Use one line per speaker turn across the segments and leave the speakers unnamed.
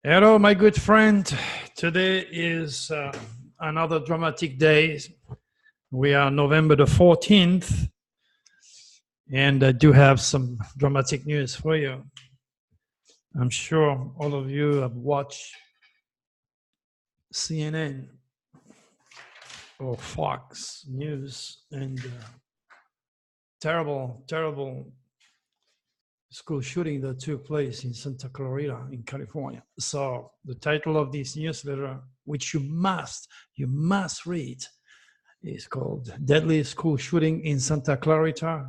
Hello, my good friend. Today is another dramatic day. We are November the 14th, and I do have some dramatic news for you. I'm sure all of you have watched CNN or Fox News and terrible school shooting that took place in Santa Clarita in California. So the title of this newsletter, which you must read, is called Deadly School Shooting in Santa Clarita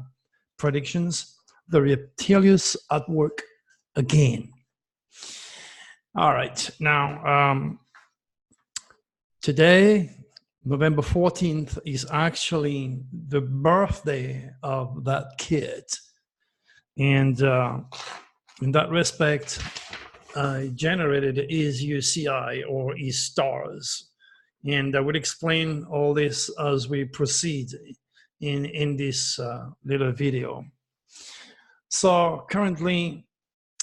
Predictions, the reptilius at work again. All right, now today, November 14th, is actually the birthday of that kid. And in that respect, I generated his UCI or his stars. And I will explain all this as we proceed in this little video. So currently,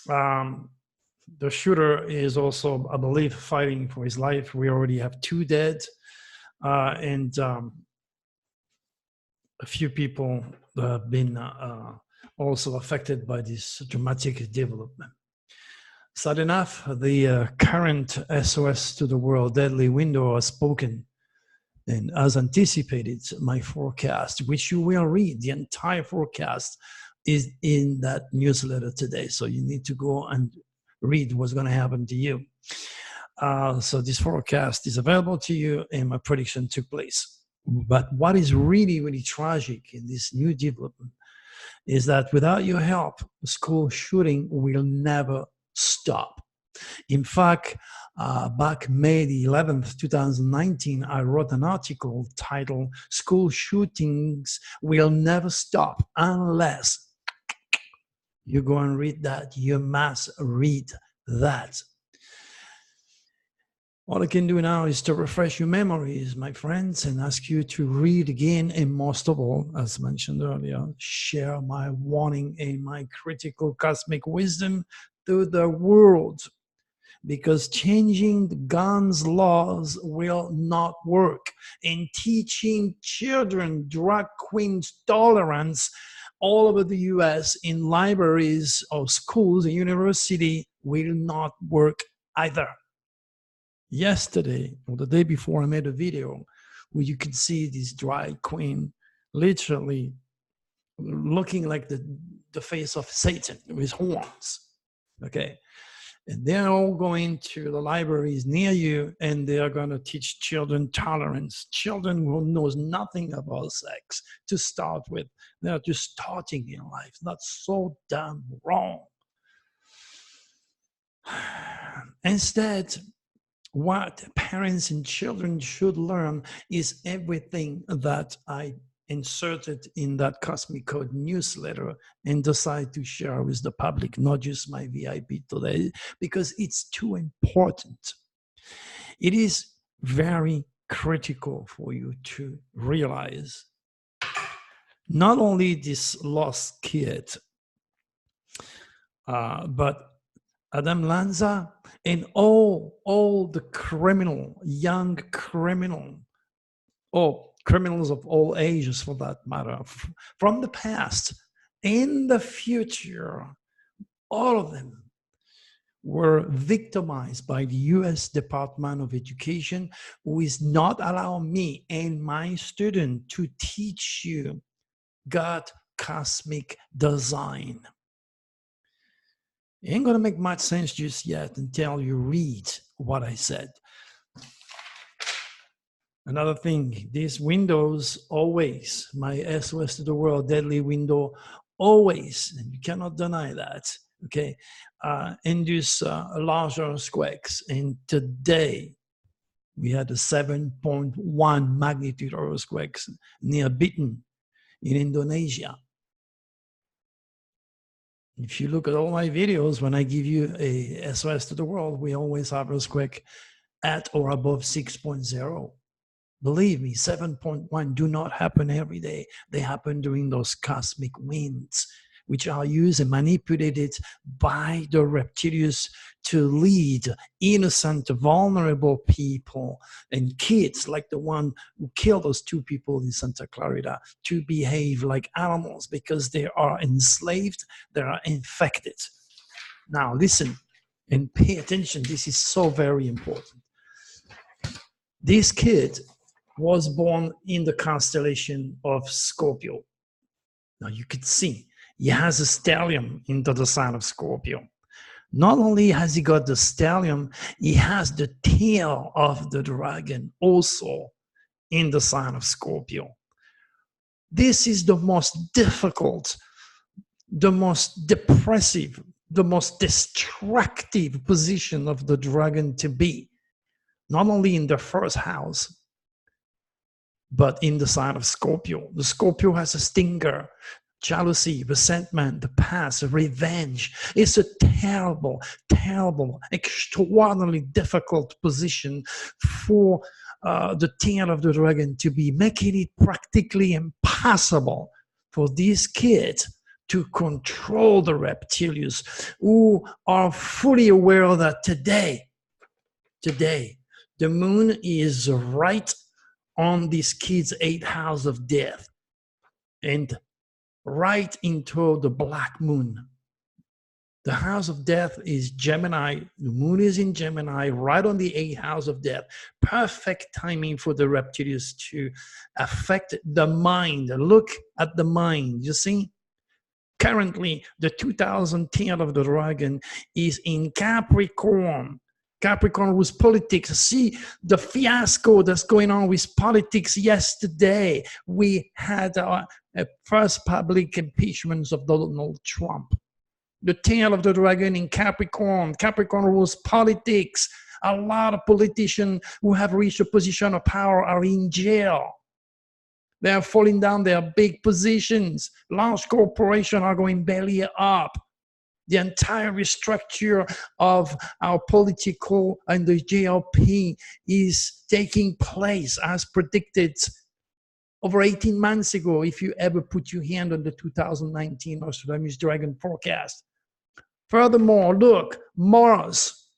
the shooter is also, I believe, fighting for his life. We already have 2 dead and a few people have been also affected by this dramatic development. Sad enough, the current SOS to the world deadly window has spoken, and as anticipated, my forecast, which you will read, the entire forecast is in that newsletter today. So you need to go and read what's going to happen to you. So this forecast is available to you, and my prediction took place. But what is really, really tragic in this new development is that without your help, school shooting will never stop. In fact, back May the 11th, 2019, I wrote an article titled "School Shootings Will Never Stop Unless." You go and read that. You must read that. All I can do now is to refresh your memories, my friends, and ask you to read again, and most of all, as mentioned earlier, share my warning and my critical cosmic wisdom to the world, because changing the guns laws will not work, and teaching children drag queens tolerance all over the US in libraries or schools and university will not work either. Yesterday or the day before, I made a video where you could see this drag queen literally looking like the face of Satan with horns. Okay. And they're all going to the libraries near you, and they are going to teach children tolerance. Children who knows nothing about sex to start with. They're just starting in life. That's so damn wrong. Instead, what parents and children should learn is everything that I inserted in that Cosmic Code newsletter and decide to share with the public, not just my VIP today, because it's too important. It is very critical for you to realize not only this lost kid, but Adam Lanza and all the young criminal, or criminals of all ages for that matter, from the past, in the future, all of them were victimized by the US Department of Education, who is not allowing me and my student to teach you God cosmic design. It ain't gonna make much sense just yet until you read what I said. Another thing, these windows always, my SOS to the world deadly window, always, and you cannot deny that, okay, induce larger earthquakes. And today, we had a 7.1 magnitude earthquake near Bitung in Indonesia. If you look at all my videos, when I give you a SOS to the world, we always have earthquake at or above 6.0. Believe me, 7.1 do not happen every day. They happen during those cosmic winds, which are used and manipulated by the reptilius to lead innocent, vulnerable people and kids like the one who killed those 2 people in Santa Clarita to behave like animals because they are enslaved, they are infected. Now listen and pay attention. This is so very important. This kid was born in the constellation of Scorpio. Now you could see he has a stellium into the sign of Scorpio. Not only has he got the stellium, he has the tail of the dragon also in the sign of Scorpio. This is the most difficult, the most depressive, the most destructive position of the dragon to be. Not only in the first house, but in the sign of Scorpio. The Scorpio has a stinger. Jealousy, resentment, the past, revenge. It's a terrible, terrible, extraordinarily difficult position for the tail of the dragon to be, making it practically impossible for these kids to control the reptilians, who are fully aware that today, the moon is right on these kids' 8th house of death. And right into the black moon. The house of death is Gemini. The moon is in Gemini, right on the 8th house of death. Perfect timing for the reptilians to affect the mind. Look at the mind. You see? Currently, the 2000 tail of the dragon is in Capricorn. Capricorn with politics. See the fiasco that's going on with politics yesterday. We had our first public impeachment of Donald Trump. The tail of the dragon in Capricorn. Capricorn was politics. A lot of politicians who have reached a position of power are in jail. They are falling down their big positions. Large corporations are going belly up. The entire restructure of our political and the GOP is taking place as predicted over 18 months ago, if you ever put your hand on the 2019 Nostradamus Dragon forecast. Furthermore, look, Mars,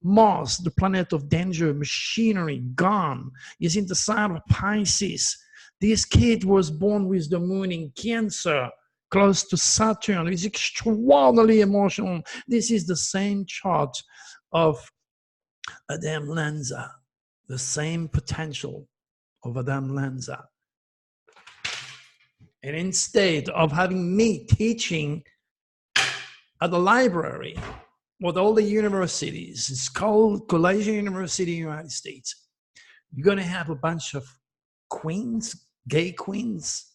the planet of danger, machinery, gone, is in the sign of Pisces. This kid was born with the moon in Cancer, close to Saturn. It's extraordinarily emotional. This is the same chart of Adam Lanza, the same potential of Adam Lanza. And instead of having me teaching at the library with all the universities, it's called Collegiate University in the United States, you're going to have a bunch of queens, gay queens.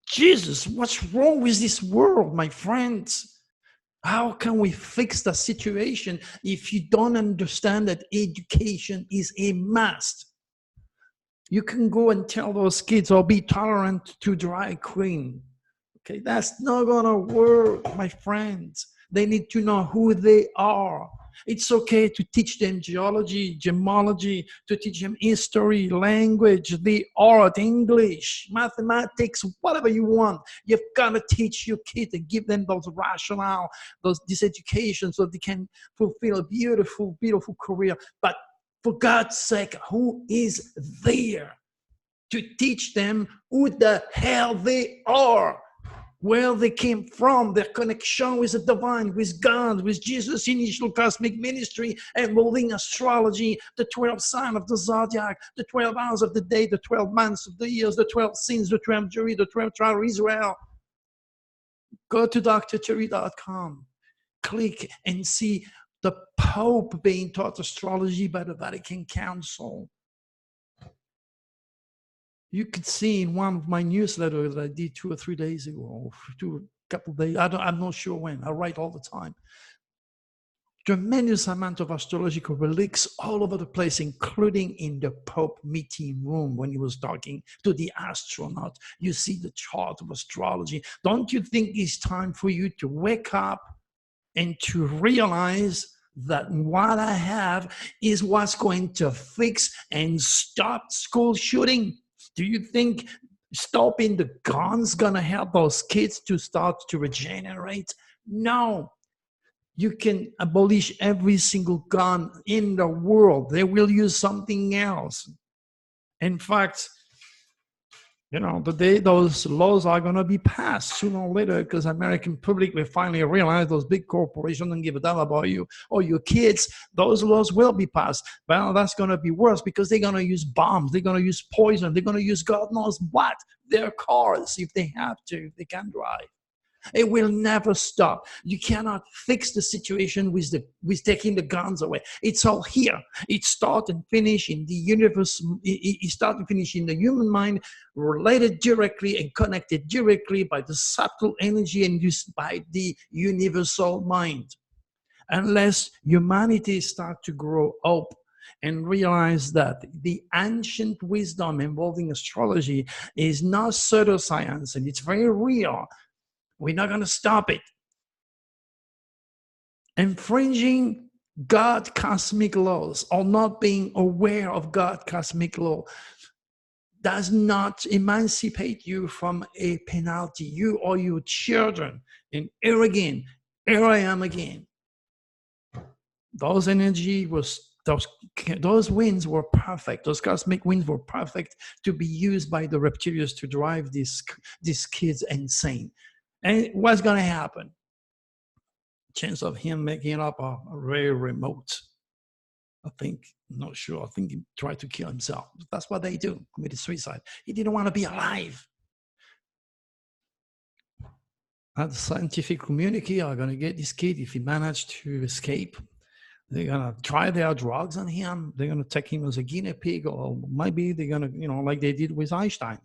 Jesus, what's wrong with this world, my friends? How can we fix the situation if you don't understand that education is a must? You can go and tell those kids, "Oh, be tolerant to drag queen." Okay, that's not gonna work, my friends. They need to know who they are. It's okay to teach them geology, gemology, to teach them history, language, the art, English, mathematics, whatever you want. You've got to teach your kids and give them those rationale, this education, so they can fulfill a beautiful, beautiful career. But for God's sake, who is there to teach them who the hell they are? Where they came from, their connection with the divine, with God, with Jesus' initial cosmic ministry, involving astrology, the 12 signs of the zodiac, the 12 hours of the day, the 12 months of the years, the 12 sins, the 12 jury, the 12 trial of Israel. Go to drturi.com, click and see the Pope being taught astrology by the Vatican Council. You could see in one of my newsletters that I did 2 or 3 days ago, or a couple of days, I'm not sure when, I write all the time. Tremendous amount of astrological relics all over the place, including in the Pope meeting room when he was talking to the astronaut. You see the chart of astrology. Don't you think it's time for you to wake up and to realize that what I have is what's going to fix and stop school shooting? Do you think Stopping the guns gonna help those kids to start to regenerate? No. You can abolish every single gun in the world. They will use something else. In fact, the day those laws are going to be passed sooner or later, because American public will finally realize those big corporations don't give a damn about you or your kids. Those laws will be passed. Well, that's going to be worse because they're going to use bombs. They're going to use poison. They're going to use God knows what. Their cars, if they have to, if they can drive. It will never stop. You cannot fix the situation with taking the guns away. It's all here. It starts and finishes in the universe. It starts and finishes in the human mind, related directly and connected directly by the subtle energy induced by the universal mind. Unless humanity starts to grow up and realize that the ancient wisdom involving astrology is not pseudoscience and it's very real, we're not going to stop it. Infringing God cosmic laws or not being aware of God cosmic law does not emancipate you from a penalty. You or your children. And here again, here I am again. Those energy was those winds were perfect. Those cosmic winds were perfect to be used by the reptilius to drive these kids insane. And what's going to happen? Chance of him making it up are very remote. I think, not sure. I think he tried to kill himself. That's what they do, committed suicide. He didn't want to be alive. And the scientific community are going to get this kid if he managed to escape. They're going to try their drugs on him. They're going to take him as a guinea pig, or maybe they're going to, like they did with Einstein,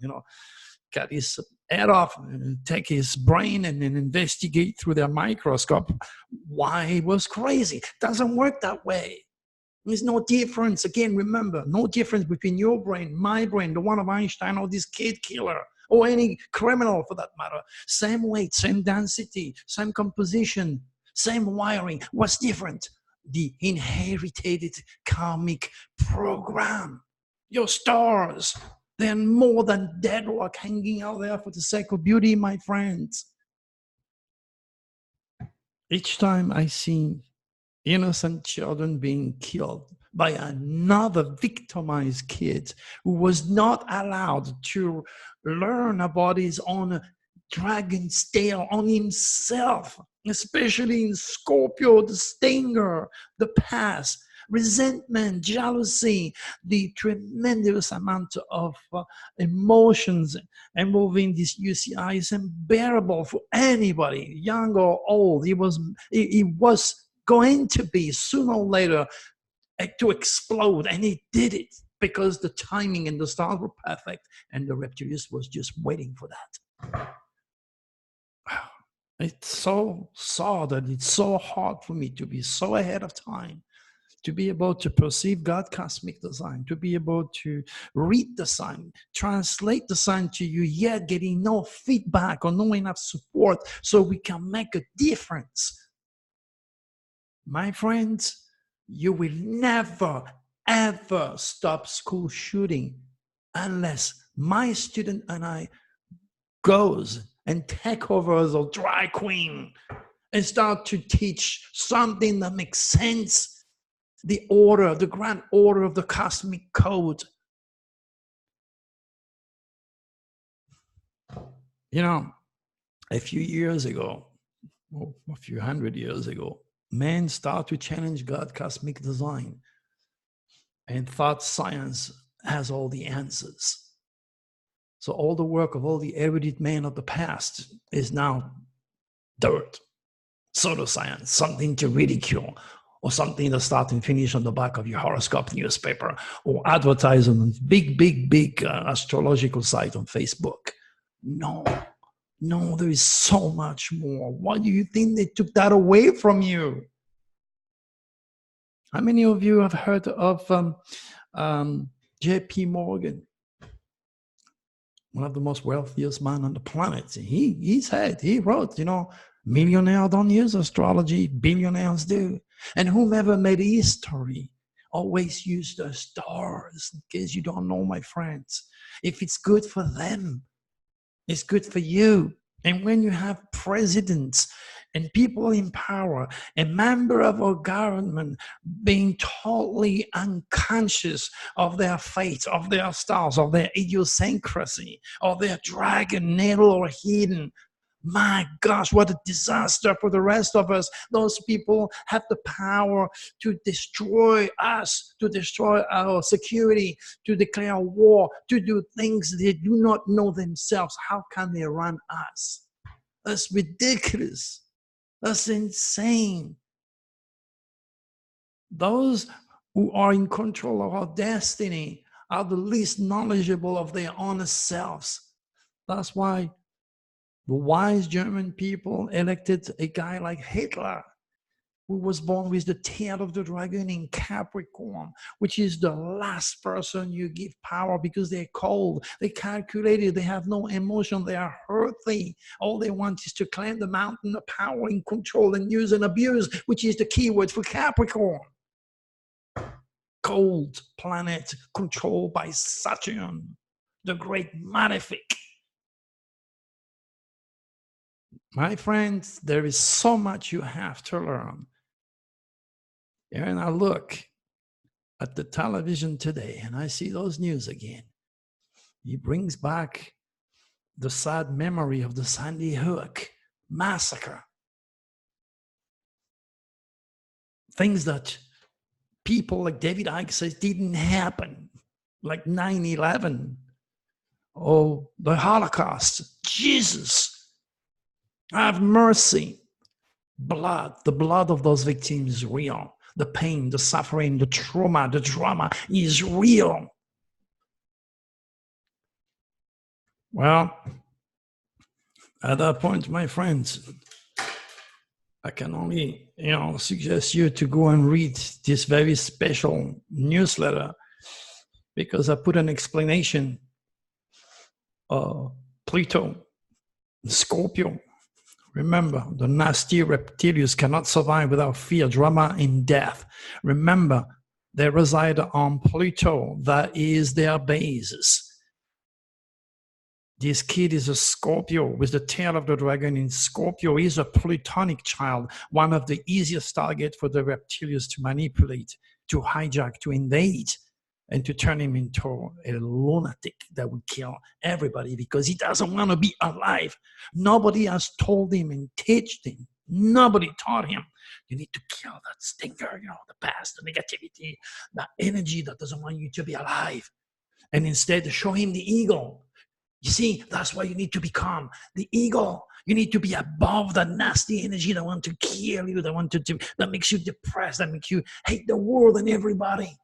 cut his head off and take his brain and then investigate through their microscope why he was crazy. It doesn't work that way. There's no difference. Again, remember, no difference between your brain, my brain, the one of Einstein, or this kid killer, or any criminal for that matter. Same weight, same density, same composition, same wiring. What's different? The inherited karmic program. Your stars. They're more than dead rock hanging out there for the sake of beauty, my friends. Each time I see innocent children being killed by another victimized kid who was not allowed to learn about his own dragon's tail on himself, especially in Scorpio, the stinger, the past, resentment, jealousy, the tremendous amount of emotions involving this UCI is unbearable for anybody, young or old. It was going to be sooner or later to explode, and it did it because the timing and the stars were perfect, and the reptilius was just waiting for that. It's so sad that it's so hard for me to be so ahead of time, to be able to perceive God's cosmic design, to be able to read the sign, translate the sign to you, yet getting no feedback or no enough support so we can make a difference. My friends, you will never, ever stop school shooting unless my student and I goes and take over as a drag queen and start to teach something that makes sense. The order, the grand order of the cosmic code. A few years ago, or a few hundred years ago, man started to challenge God's cosmic design and thought science has all the answers. So all the work of all the erudite men of the past is now dirt, pseudoscience, something to ridicule, or something that start and finish on the back of your horoscope newspaper, or advertise on a big astrological site on Facebook. No, there is so much more. Why do you think they took that away from you? How many of you have heard of J.P. Morgan? One of the most wealthiest men on the planet. He wrote, millionaires don't use astrology, billionaires do. And whomever made history always used the stars. In case you don't know, my friends, if it's good for them, It's good for you. And when you have presidents and people in power, a member of our government being totally unconscious of their fate, of their stars, of their idiosyncrasy, of their dragon, natal or hidden, my gosh, what a disaster for the rest of us. Those people have the power to destroy us, to destroy our security, to declare war, to do things they do not know themselves. How can they run us? That's ridiculous. That's insane. Those who are in control of our destiny are the least knowledgeable of their honest selves. That's why the wise German people elected a guy like Hitler, who was born with the tail of the dragon in Capricorn, which is the last person you give power because they're cold, they're calculated, they have no emotion, they are earthy. All they want is to claim the mountain of power and control and use and abuse, which is the keyword for Capricorn. Cold planet controlled by Saturn, the great malefic. My friends, there is so much you have to learn. And I look at the television today and I see those news again. It brings back the sad memory of the Sandy Hook massacre. Things that people like David Icke says didn't happen, like 9/11 or the Holocaust. Jesus, have mercy. Blood, the blood of those victims is real. The pain, the suffering, the trauma, the drama is real. Well, at that point, my friends, I can only, suggest you to go and read this very special newsletter, because I put an explanation of Pluto, Scorpio. Remember, the nasty reptilius cannot survive without fear, drama, and death. Remember, they reside on Pluto. That is their basis. This kid is a Scorpio with the tail of the dragon in Scorpio. He's a Plutonic child, one of the easiest targets for the reptilius to manipulate, to hijack, to invade, and to turn him into a lunatic that would kill everybody because he doesn't want to be alive. Nobody has told him and taught him. Nobody taught him. You need to kill that stinker, the past, the negativity, the energy that doesn't want you to be alive. And instead, show him the ego. You see, that's why you need to become the ego. You need to be above that nasty energy that wants to kill you, that makes you depressed, that makes you hate the world and everybody.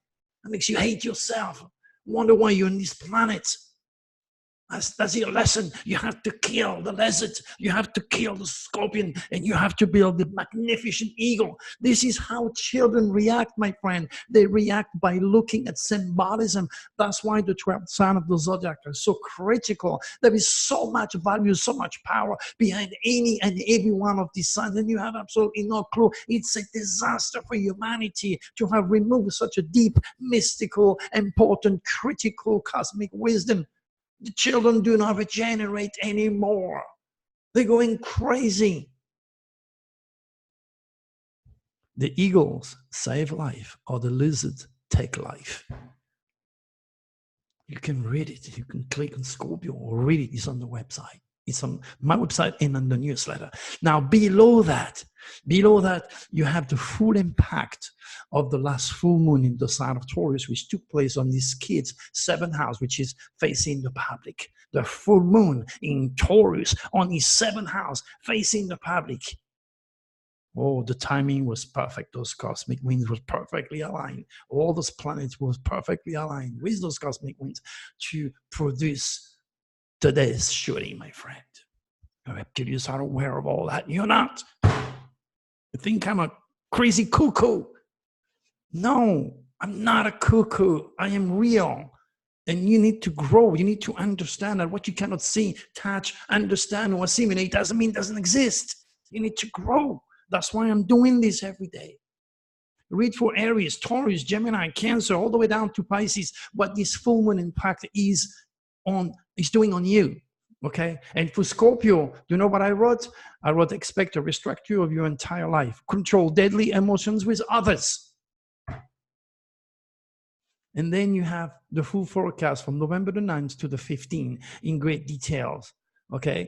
That makes you hate yourself. Wonder why you're on this planet. That's your lesson. You have to kill the lizard. You have to kill the scorpion. And you have to build the magnificent eagle. This is how children react, my friend. They react by looking at symbolism. That's why the 12th sign of the zodiac is so critical. There is so much value, so much power behind any and every one of these signs. And you have absolutely no clue. It's a disaster for humanity to have removed such a deep, mystical, important, critical cosmic wisdom. The children do not regenerate anymore. They're going crazy. The eagles save life, or the lizards take life. You can read it. You can click on Scorpio or read it. It's on the website. It's on my website and on the newsletter. Now, below that, you have the full impact of the last full moon in the sign of Taurus, which took place on this kid's 7th house, which is facing the public. The full moon in Taurus on his 7th house, facing the public. Oh, the timing was perfect. Those cosmic winds were perfectly aligned. All those planets were perfectly aligned with those cosmic winds to produce today's shooting, my friend. Reptilians are aware of all that. You're not. You think I'm a crazy cuckoo. No, I'm not a cuckoo. I am real. And you need to grow. You need to understand that what you cannot see, touch, understand, or assimilate doesn't mean it doesn't exist. You need to grow. That's why I'm doing this every day. Read for Aries, Taurus, Gemini, Cancer, all the way down to Pisces, what this full moon impact is doing on you. Okay. And for Scorpio, you know what I wrote? I wrote, expect a restructure of your entire life. Control deadly emotions with others. And then you have the full forecast from November the 9th to the 15th in great details. Okay.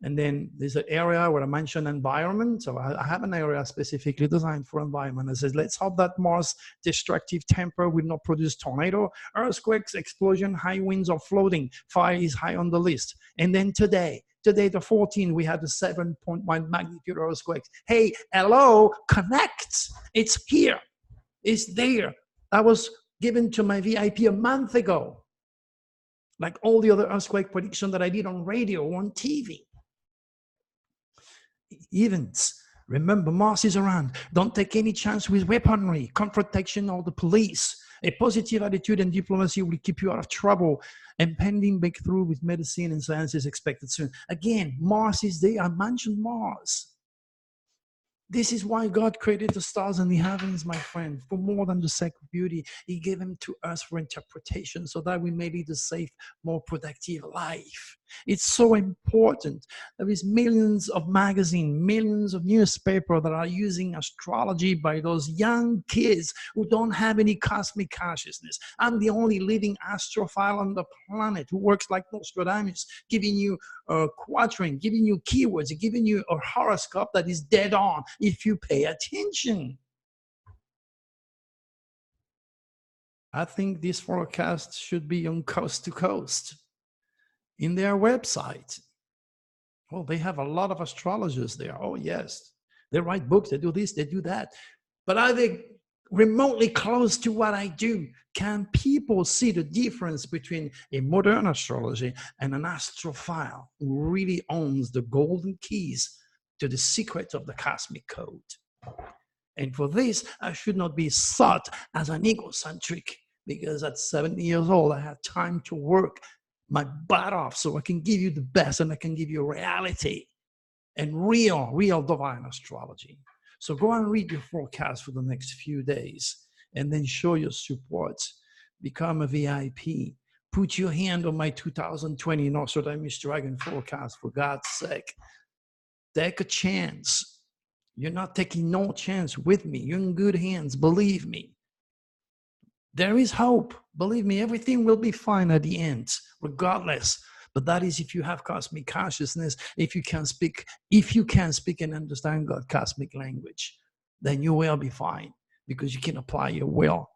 And then there's an area where I mentioned environment. So I have an area specifically designed for environment. It says, let's hope that Mars destructive temper will not produce tornado, earthquakes, explosion, high winds, or flooding. Fire is high on the list. And then today the 14th, we had a 7.1 magnitude earthquake. Hey, hello, connect. It's here. It's there. That was given to my VIP a month ago. Like all the other earthquake prediction that I did on radio, on TV. Events. Remember, Mars is around. Don't take any chance with weaponry, confrontation, or the police. A positive attitude and diplomacy will keep you out of trouble. And pending breakthrough with medicine and science is expected soon. Again, Mars is there. I mentioned Mars. This is why God created the stars and the heavens, my friend, for more than the sake of beauty. He gave them to us for interpretation so that we may lead a safe, more productive life. It's so important. There is millions of magazines, millions of newspapers that are using astrology by those young kids who don't have any cosmic consciousness. I'm the only living astrophile on the planet who works like Nostradamus, giving you a quatrain, giving you keywords, giving you a horoscope that is dead on if you pay attention. I think this forecast should be on Coast to Coast in their website. Well, they have a lot of astrologers there. Oh, yes. They write books, they do this, they do that. But are they remotely close to what I do? Can people see the difference between a modern astrology and an astrophile who really owns the golden keys to the secret of the cosmic code? And for this, I should not be sought as an egocentric, because at 70 years old, I have time to work my butt off so I can give you the best, and I can give you reality and real divine astrology. So go and read your forecast for the next few days and then show your support. Become a VIP. Put your hand on my 2020 Nostradamus Dragon forecast, for God's sake. Take a chance. You're not taking no chance with me. You're in good hands, believe me. There is hope. Believe me, everything will be fine at the end, regardless. But that is if you have cosmic consciousness, if you can speak and understand God's cosmic language, then you will be fine, because you can apply your will.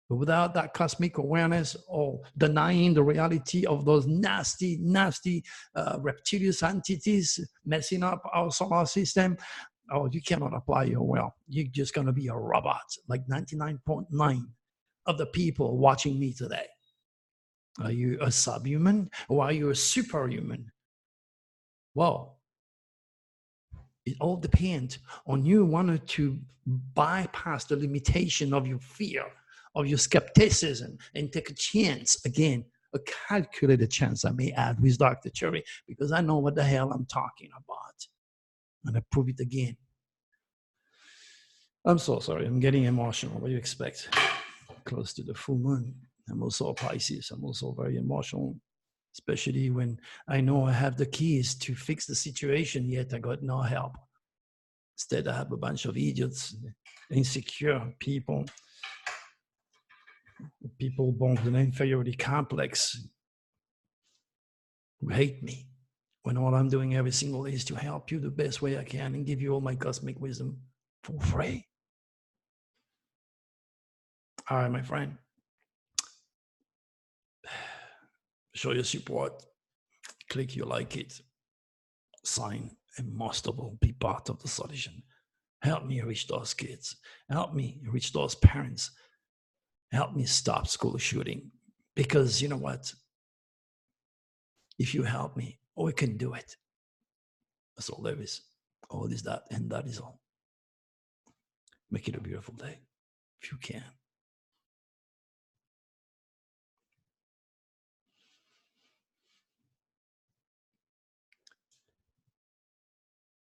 But without that cosmic awareness, or denying the reality of those nasty reptilius entities messing up our solar system, oh, you cannot apply your will. You're just going to be a robot, like 99.9 of the people watching me today. Are you a subhuman or are you a superhuman? Well, it all depends on you wanting to bypass the limitation of your fear, of your skepticism, and take a chance, again, a calculated chance, I may add, with Dr. Turi, because I know what the hell I'm talking about. And I prove it again. I'm so sorry. I'm getting emotional. What do you expect? Close to the full moon. I'm also a Pisces. I'm also very emotional, especially when I know I have the keys to fix the situation, yet I got no help. Instead, I have a bunch of idiots, insecure people born with an inferiority complex, who hate me, when all I'm doing every single day is to help you the best way I can and give you all my cosmic wisdom for free. All right, my friend. Show your support. Click you like it. Sign, and most of all, be part of the solution. Help me reach those kids. Help me reach those parents. Help me stop school shooting. Because you know what? If you help me, we can do it. That's all there is. All is that, and that is all. Make it a beautiful day, if you can.